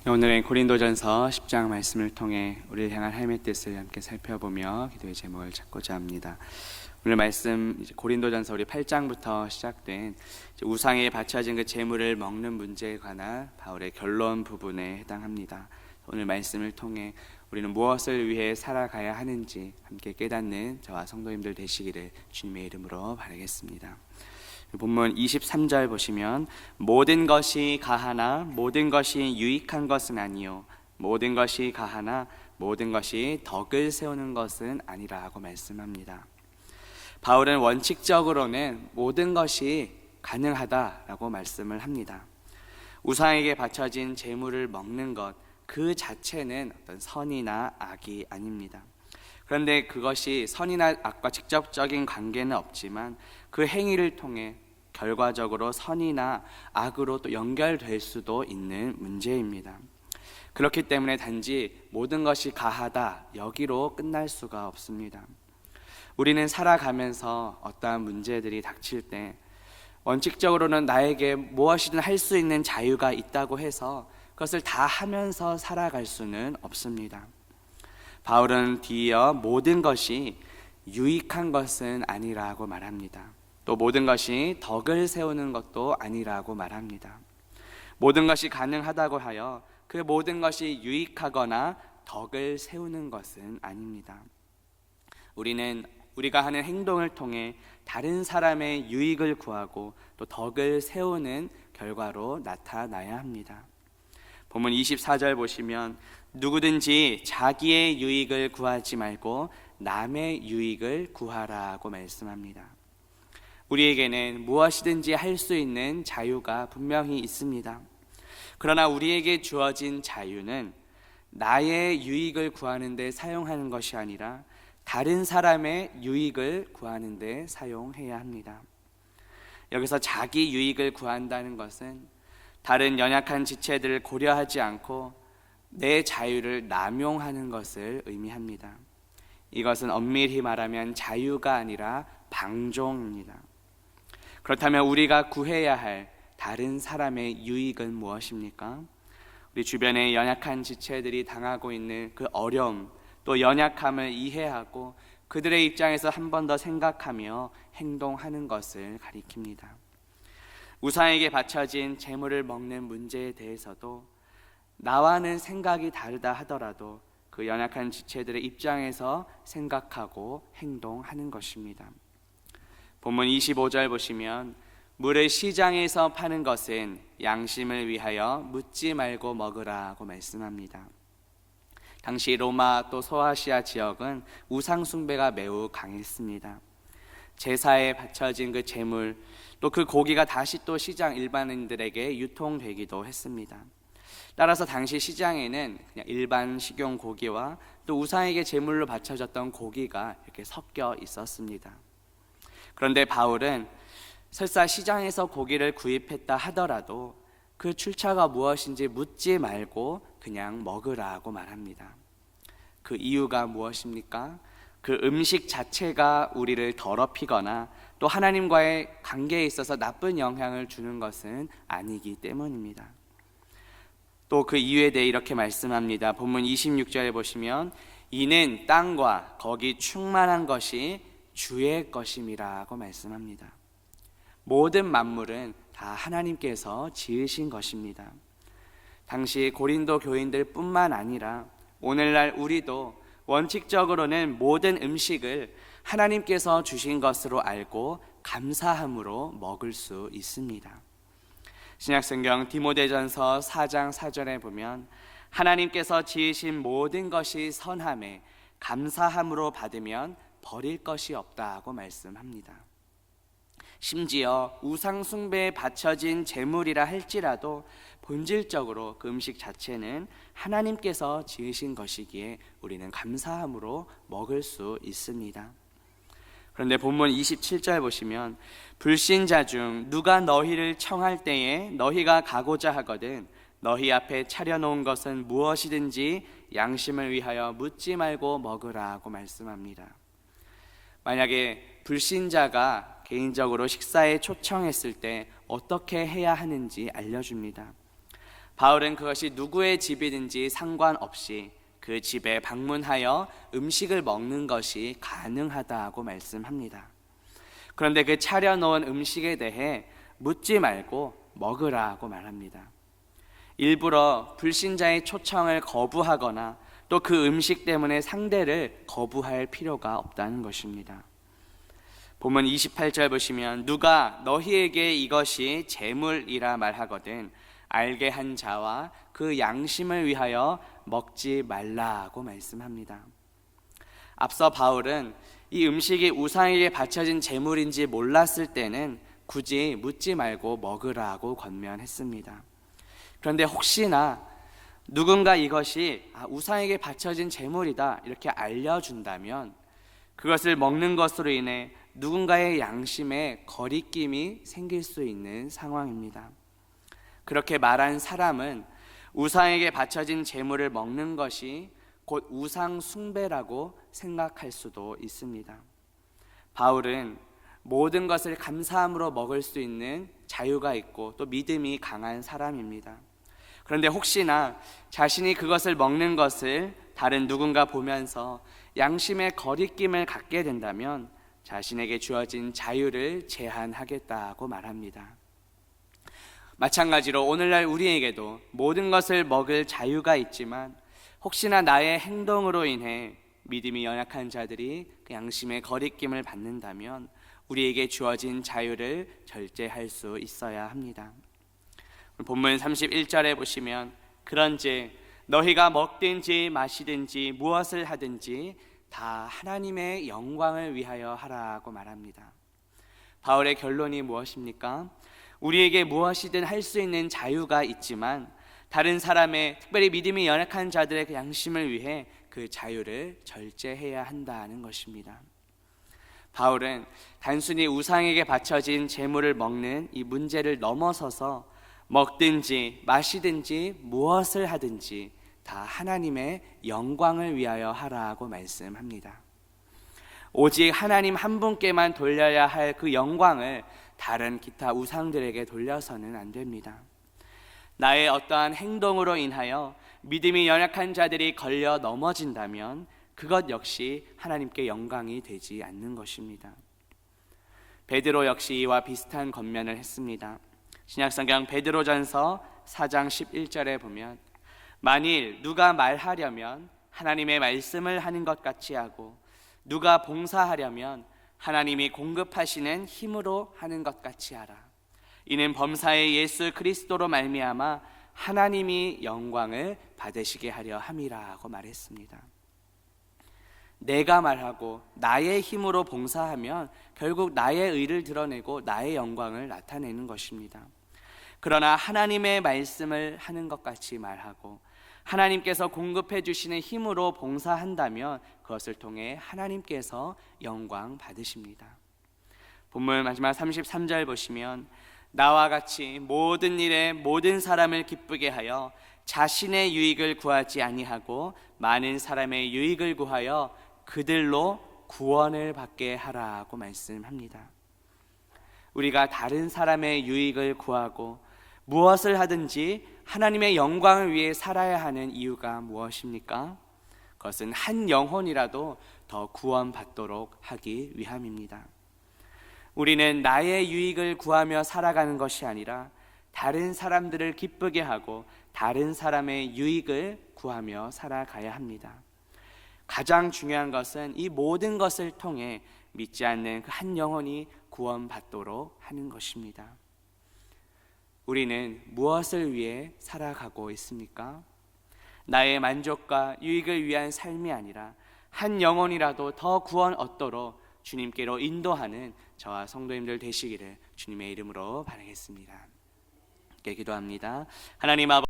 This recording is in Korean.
오늘은 고린도전서 10장 말씀을 통해 우리를 향한 하나님의 뜻을 함께 살펴보며 기도의 제목을 찾고자 합니다. 오늘 말씀 고린도전서 우리 8장부터 시작된 우상에 바쳐진 그 제물을 먹는 문제에 관한 바울의 결론 부분에 해당합니다. 오늘 말씀을 통해 우리는 무엇을 위해 살아가야 하는지 함께 깨닫는 저와 성도님들 되시기를 주님의 이름으로 바라겠습니다. 본문 23절 보시면 모든 것이 가하나 모든 것이 유익한 것은 아니요 모든 것이 가하나 모든 것이 덕을 세우는 것은 아니라고 말씀합니다. 바울은 원칙적으로는 모든 것이 가능하다라고 말씀을 합니다. 우상에게 바쳐진 제물을 먹는 것 그 자체는 어떤 선이나 악이 아닙니다. 그런데 그것이 선이나 악과 직접적인 관계는 없지만 그 행위를 통해 결과적으로 선이나 악으로 또 연결될 수도 있는 문제입니다. 그렇기 때문에 단지 모든 것이 가하다 여기로 끝날 수가 없습니다. 우리는 살아가면서 어떠한 문제들이 닥칠 때 원칙적으로는 나에게 무엇이든 할 수 있는 자유가 있다고 해서 그것을 다 하면서 살아갈 수는 없습니다. 바울은 뒤이어 모든 것이 유익한 것은 아니라고 말합니다. 또 모든 것이 덕을 세우는 것도 아니라고 말합니다. 모든 것이 가능하다고 하여 그 모든 것이 유익하거나 덕을 세우는 것은 아닙니다. 우리는 우리가 하는 행동을 통해 다른 사람의 유익을 구하고 또 덕을 세우는 결과로 나타나야 합니다. 본문 24절 보시면 누구든지 자기의 유익을 구하지 말고 남의 유익을 구하라고 말씀합니다. 우리에게는 무엇이든지 할 수 있는 자유가 분명히 있습니다. 그러나 우리에게 주어진 자유는 나의 유익을 구하는 데 사용하는 것이 아니라 다른 사람의 유익을 구하는 데 사용해야 합니다. 여기서 자기 유익을 구한다는 것은 다른 연약한 지체들을 고려하지 않고 내 자유를 남용하는 것을 의미합니다. 이것은 엄밀히 말하면 자유가 아니라 방종입니다. 그렇다면 우리가 구해야 할 다른 사람의 유익은 무엇입니까? 우리 주변의 연약한 지체들이 당하고 있는 그 어려움 또 연약함을 이해하고 그들의 입장에서 한 번 더 생각하며 행동하는 것을 가리킵니다. 우상에게 바쳐진 제물을 먹는 문제에 대해서도 나와는 생각이 다르다 하더라도 그 연약한 지체들의 입장에서 생각하고 행동하는 것입니다. 본문 25절 보시면 물을 시장에서 파는 것은 양심을 위하여 묻지 말고 먹으라고 말씀합니다. 당시 로마 또 소아시아 지역은 우상 숭배가 매우 강했습니다. 제사에 바쳐진 그 제물 또 그 고기가 다시 또 시장 일반인들에게 유통되기도 했습니다. 따라서 당시 시장에는 그냥 일반 식용 고기와 또 우상에게 제물로 바쳐졌던 고기가 이렇게 섞여 있었습니다. 그런데 바울은 설사 시장에서 고기를 구입했다 하더라도 그 출처가 무엇인지 묻지 말고 그냥 먹으라고 말합니다. 그 이유가 무엇입니까? 그 음식 자체가 우리를 더럽히거나 또 하나님과의 관계에 있어서 나쁜 영향을 주는 것은 아니기 때문입니다. 또 그 이유에 대해 이렇게 말씀합니다. 본문 26절에 보시면 이는 땅과 거기 충만한 것이 주의 것임이라고 말씀합니다. 모든 만물은 다 하나님께서 지으신 것입니다. 당시 고린도 교인들 뿐만 아니라 오늘날 우리도 원칙적으로는 모든 음식을 하나님께서 주신 것으로 알고 감사함으로 먹을 수 있습니다. 신약성경 디모데전서 4장 4절에 보면 하나님께서 지으신 모든 것이 선함에 감사함으로 받으면 버릴 것이 없다고 말씀합니다. 심지어 우상 숭배에 바쳐진 제물이라 할지라도 본질적으로 그 음식 자체는 하나님께서 지으신 것이기에 우리는 감사함으로 먹을 수 있습니다. 그런데 본문 27절 보시면 불신자 중 누가 너희를 청할 때에 너희가 가고자 하거든 너희 앞에 차려놓은 것은 무엇이든지 양심을 위하여 묻지 말고 먹으라고 말씀합니다. 만약에 불신자가 개인적으로 식사에 초청했을 때 어떻게 해야 하는지 알려줍니다. 바울은 그것이 누구의 집이든지 상관없이 그 집에 방문하여 음식을 먹는 것이 가능하다고 말씀합니다. 그런데 그 차려놓은 음식에 대해 묻지 말고 먹으라고 말합니다. 일부러 불신자의 초청을 거부하거나 또 그 음식 때문에 상대를 거부할 필요가 없다는 것입니다. 본문 28절 보시면 누가 너희에게 이것이 재물이라 말하거든 알게 한 자와 그 양심을 위하여 먹지 말라고 말씀합니다. 앞서 바울은 이 음식이 우상에게 바쳐진 재물인지 몰랐을 때는 굳이 묻지 말고 먹으라고 권면했습니다. 그런데 혹시나 누군가 이것이 우상에게 바쳐진 재물이다 이렇게 알려준다면 그것을 먹는 것으로 인해 누군가의 양심에 거리낌이 생길 수 있는 상황입니다. 그렇게 말한 사람은 우상에게 바쳐진 재물을 먹는 것이 곧 우상 숭배라고 생각할 수도 있습니다. 바울은 모든 것을 감사함으로 먹을 수 있는 자유가 있고 또 믿음이 강한 사람입니다. 그런데 혹시나 자신이 그것을 먹는 것을 다른 누군가 보면서 양심의 거리낌을 갖게 된다면 자신에게 주어진 자유를 제한하겠다고 말합니다. 마찬가지로 오늘날 우리에게도 모든 것을 먹을 자유가 있지만 혹시나 나의 행동으로 인해 믿음이 연약한 자들이 그 양심의 거리낌을 받는다면 우리에게 주어진 자유를 절제할 수 있어야 합니다. 본문 31절에 보시면 그런즉 너희가 먹든지 마시든지 무엇을 하든지 다 하나님의 영광을 위하여 하라고 말합니다. 바울의 결론이 무엇입니까? 우리에게 무엇이든 할 수 있는 자유가 있지만 다른 사람의 특별히 믿음이 연약한 자들의 그 양심을 위해 그 자유를 절제해야 한다는 것입니다. 바울은 단순히 우상에게 바쳐진 재물을 먹는 이 문제를 넘어서서 먹든지 마시든지 무엇을 하든지 다 하나님의 영광을 위하여 하라고 말씀합니다. 오직 하나님 한 분께만 돌려야 할 그 영광을 다른 기타 우상들에게 돌려서는 안 됩니다. 나의 어떠한 행동으로 인하여 믿음이 연약한 자들이 걸려 넘어진다면 그것 역시 하나님께 영광이 되지 않는 것입니다. 베드로 역시 이와 비슷한 권면을 했습니다. 신약성경 베드로전서 4장 11절에 보면 만일 누가 말하려면 하나님의 말씀을 하는 것 같이 하고 누가 봉사하려면 하나님이 공급하시는 힘으로 하는 것 같이 하라. 이는 범사의 예수 그리스도로 말미암아 하나님이 영광을 받으시게 하려 함이라고 말했습니다. 내가 말하고 나의 힘으로 봉사하면 결국 나의 의를 드러내고 나의 영광을 나타내는 것입니다. 그러나 하나님의 말씀을 하는 것 같이 말하고 하나님께서 공급해 주시는 힘으로 봉사한다면 그것을 통해 하나님께서 영광 받으십니다. 본문 마지막 33절 보시면 나와 같이 모든 일에 모든 사람을 기쁘게 하여 자신의 유익을 구하지 아니하고 많은 사람의 유익을 구하여 그들로 구원을 받게 하라고 말씀합니다. 우리가 다른 사람의 유익을 구하고 무엇을 하든지 하나님의 영광을 위해 살아야 하는 이유가 무엇입니까? 그것은 한 영혼이라도 더 구원받도록 하기 위함입니다. 우리는 나의 유익을 구하며 살아가는 것이 아니라 다른 사람들을 기쁘게 하고 다른 사람의 유익을 구하며 살아가야 합니다. 가장 중요한 것은 이 모든 것을 통해 믿지 않는 그 한 영혼이 구원받도록 하는 것입니다. 우리는 무엇을 위해 살아가고 있습니까? 나의 만족과 유익을 위한 삶이 아니라 한 영혼이라도 더 구원 얻도록 주님께로 인도하는 저와 성도님들 되시기를 주님의 이름으로 바라겠습니다. 함께 기도합니다. 하나님 아버지